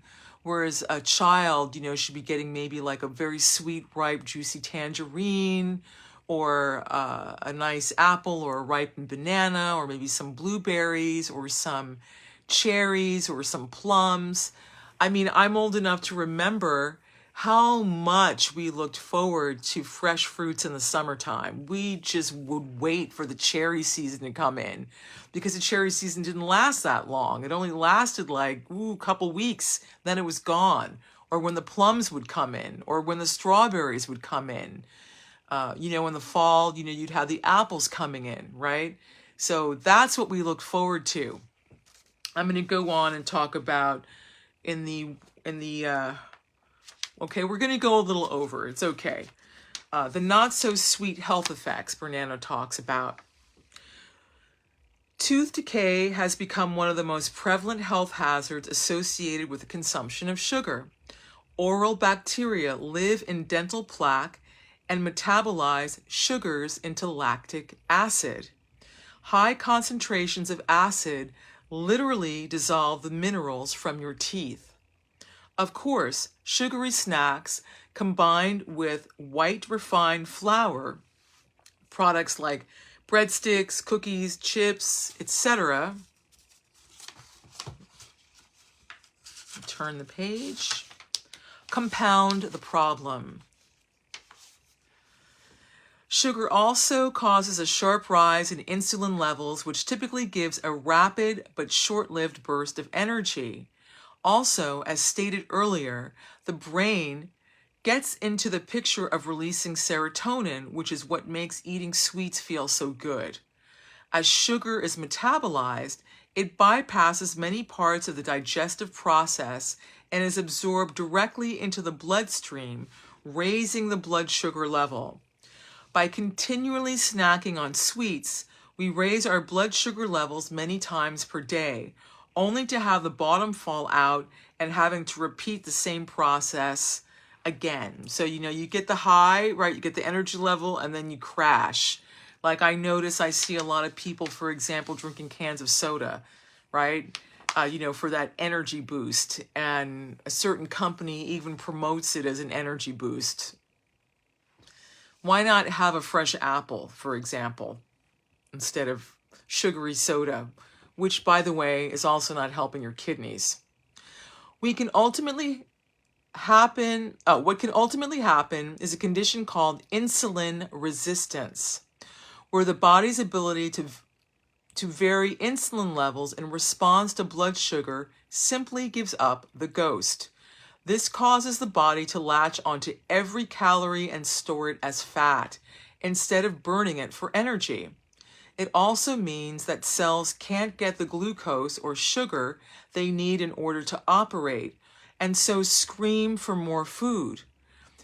Whereas a child, should be getting maybe like a very sweet, ripe, juicy tangerine, or a nice apple, or a ripened banana, or maybe some blueberries, or some cherries, or some plums. I mean, I'm old enough to remember how much we looked forward to fresh fruits in the summertime. We just would wait for the cherry season to come in, because the cherry season didn't last that long. It only lasted like a couple weeks, then it was gone. Or when the plums would come in, or when the strawberries would come in. In the fall, you'd have the apples coming in, right? So that's what we look forward to. I'm going to go on and talk about okay, we're going to go a little over. It's okay. The not so sweet health effects Bernnando talks about. Tooth decay has become one of the most prevalent health hazards associated with the consumption of sugar. Oral bacteria live in dental plaque and metabolize sugars into lactic acid. High concentrations of acid literally dissolve the minerals from your teeth. Of course, sugary snacks combined with white refined flour, products like breadsticks, cookies, chips, etc. Turn the page. Compound the problem. Sugar also causes a sharp rise in insulin levels, which typically gives a rapid but short-lived burst of energy. Also, as stated earlier, the brain gets into the picture of releasing serotonin, which is what makes eating sweets feel so good. As sugar is metabolized, it bypasses many parts of the digestive process and is absorbed directly into the bloodstream, raising the blood sugar level. By continually snacking on sweets, we raise our blood sugar levels many times per day, only to have the bottom fall out and having to repeat the same process again. So, you get the high, right? You get the energy level and then you crash. Like I see a lot of people, for example, drinking cans of soda, right? For that energy boost. And a certain company even promotes it as an energy boost. Why not have a fresh apple, for example, instead of sugary soda, which, by the way, is also not helping your kidneys? What can ultimately happen is a condition called insulin resistance, where the body's ability to vary insulin levels in response to blood sugar simply gives up the ghost. This causes the body to latch onto every calorie and store it as fat, instead of burning it for energy. It also means that cells can't get the glucose or sugar they need in order to operate, and so scream for more food.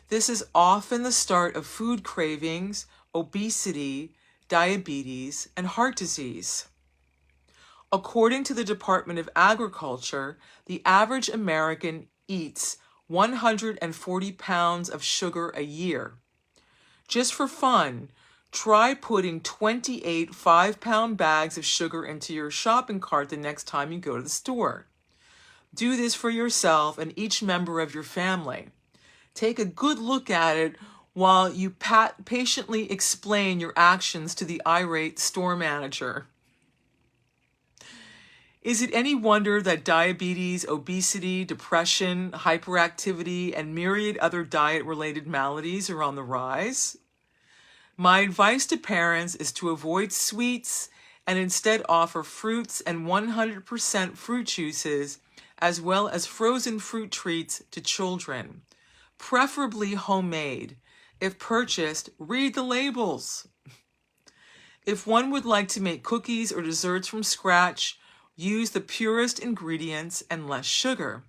This is often the start of food cravings, obesity, diabetes, and heart disease. According to the Department of Agriculture, the average American eats 140 pounds of sugar a year. Just for fun, try putting 28 5-pound bags of sugar into your shopping cart the next time you go to the store. Do this for yourself and each member of your family. Take a good look at it while you patiently explain your actions to the irate store manager. Is it any wonder that diabetes, obesity, depression, hyperactivity, and myriad other diet-related maladies are on the rise? My advice to parents is to avoid sweets and instead offer fruits and 100% fruit juices, as well as frozen fruit treats to children, preferably homemade. If purchased, read the labels. If one would like to make cookies or desserts from scratch, use the purest ingredients and less sugar.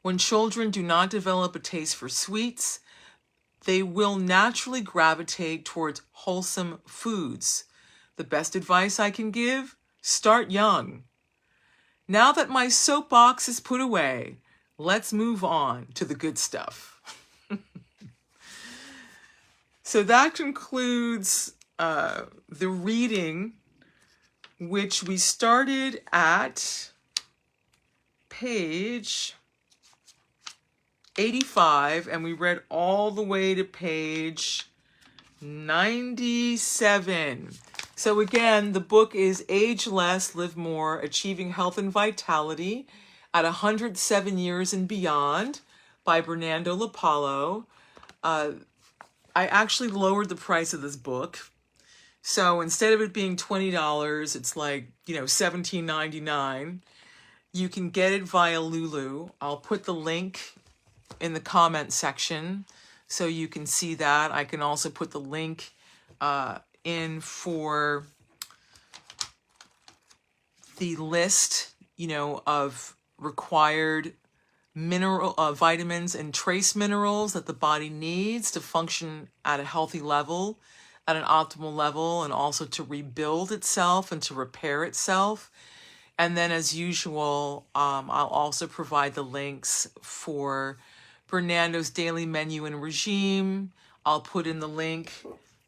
When children do not develop a taste for sweets, they will naturally gravitate towards wholesome foods. The best advice I can give? Start young. Now that my soapbox is put away, let's move on to the good stuff. So that concludes the reading, which we started at page 85, and we read all the way to page 97. So again, the book is Age Less, Live More, Achieving Health and Vitality at 107 Years and Beyond by Bernnando LaPallo. I actually lowered the price of this book. So instead of it being $20, it's like, $17.99. You can get it via Lulu. I'll put the link in the comment section so you can see that. I can also put the link in for the list, of required vitamins and trace minerals that the body needs to function at a healthy level, at an optimal level, and also to rebuild itself and to repair itself. And then, as usual, I'll also provide the links for Bernnando's daily menu and regime. I'll put in the link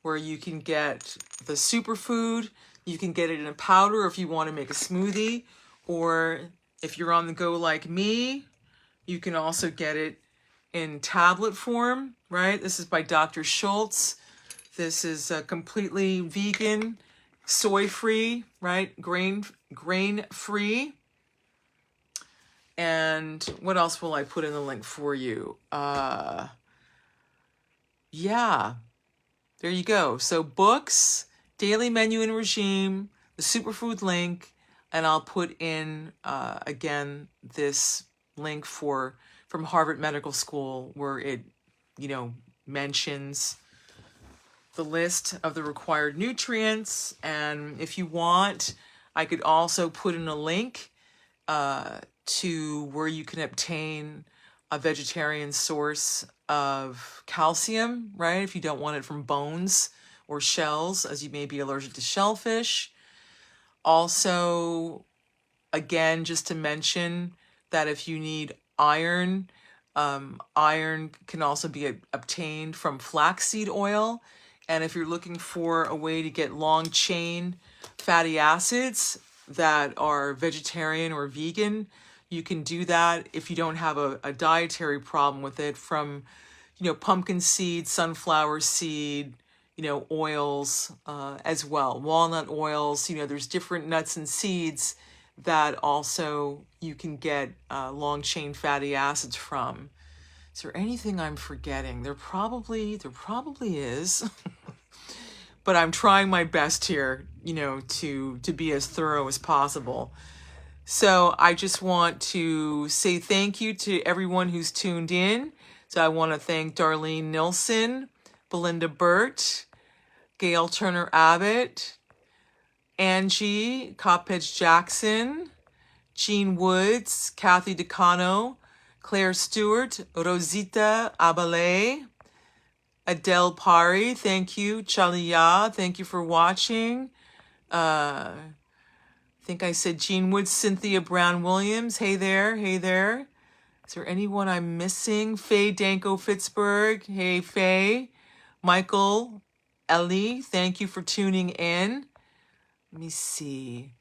where you can get the superfood. You can get it in a powder if you want to make a smoothie, or if you're on the go like me, you can also get it in tablet form, right? This is by Dr. Schultz. This is completely vegan, soy-free, right? Grain-free. And what else will I put in the link for you? Yeah, there you go. So books, daily menu and regime, the superfood link, and I'll put in, again, this link from Harvard Medical School where it, mentions the list of the required nutrients. And if you want, I could also put in a link to where you can obtain a vegetarian source of calcium, right? If you don't want it from bones or shells, as you may be allergic to shellfish. Also, again, just to mention that if you need iron, iron can also be obtained from flaxseed oil. And if you're looking for a way to get long chain fatty acids that are vegetarian or vegan, you can do that if you don't have a dietary problem with it from, pumpkin seed, sunflower seed, oils as well. Walnut oils, there's different nuts and seeds that also you can get long chain fatty acids from. Is there anything I'm forgetting? There probably is. But I'm trying my best here, to be as thorough as possible. So I just want to say thank you to everyone who's tuned in. So I want to thank Darlene Nilsson, Belinda Burt, Gail Turner Abbott, Angie Coppedge Jackson, Jean Woods, Kathy DeCano, Claire Stewart, Rosita Abale, Adele Pari, thank you. Chalia, thank you for watching. I think I said Jean Woods, Cynthia Brown Williams. Hey there, hey there. Is there anyone I'm missing? Faye Danko Fitzberg. Hey, Faye. Michael Ellie, thank you for tuning in. Let me see.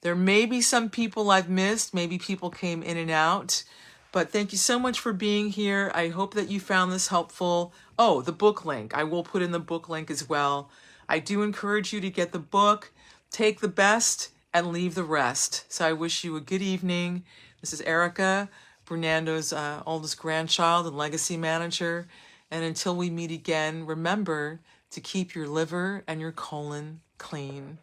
There may be some people I've missed. Maybe people came in and out. But thank you so much for being here. I hope that you found this helpful. Oh, the book link. I will put in the book link as well. I do encourage you to get the book. Take the best and leave the rest. So I wish you a good evening. This is Erica, Bernnando's oldest grandchild and legacy manager. And until we meet again, remember to keep your liver and your colon clean.